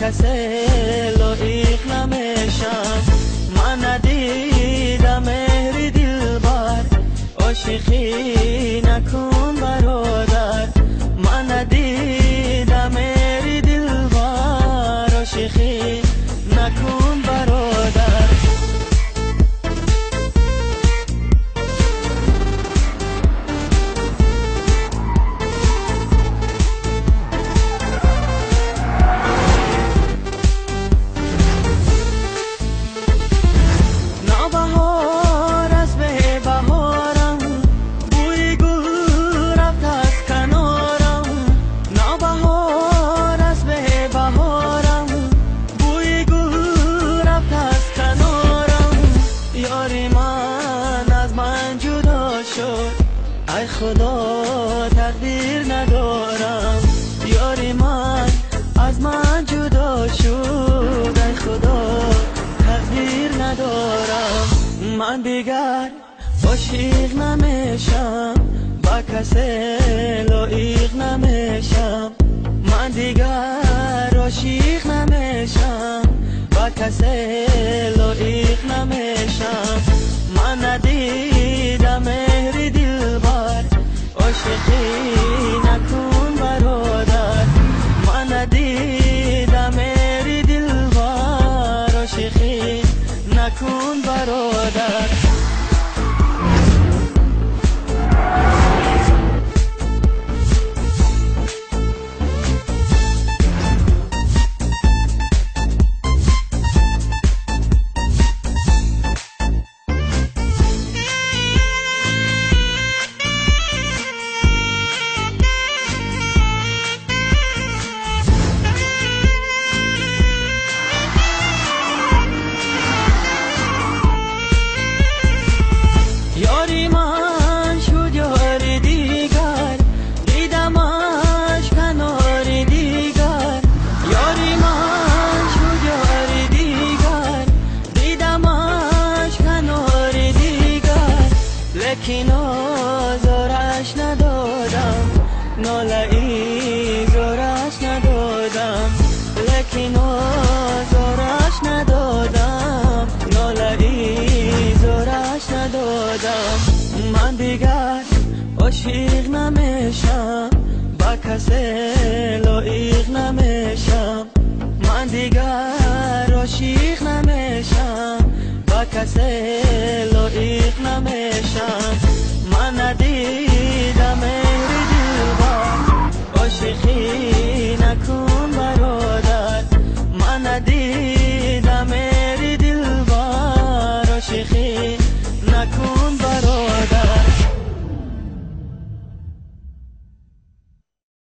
کسی لایق نمیشم. من ندیدم مهری دلبر، عاشقی نکن برادر. من ندیدم مهری دلبر، عاشقی نکن برادر. نوبهار از به بهارم، بوی گل رفت از کنارم. نوبهار از به بهارم، بوی گل رفت از کنارم. یاری من از من جدا شد، ای خدا تقدیر ندارم. یاری من از من جدا شد، ای خدا تقدیر ندارم. من دیگر عاشق نمیشم، با کسی لایق نمیشم. من دیگر عاشق نمیشم، با کسی لایق نمیشم. من ندیدم مهری دلبر، عاشقی نکن برادر. من ندیدم مهری دلبر، عاشقی نکن برادر. یاری من شد یاری دیگر، دیدمش کناری دیگر. یاری من شد یاری دیگر، دیدمش کناری دیگر. لیکن آزارش ندادم، ناله ای زارش ندادم. لیکن آزارش ندادم، ناله ای زارش ندادم. من دیگر عاشق نمیشم، با کسی لایق نمیشم. من دیگر عاشق نمیشم، با کسی لایق نمیشم.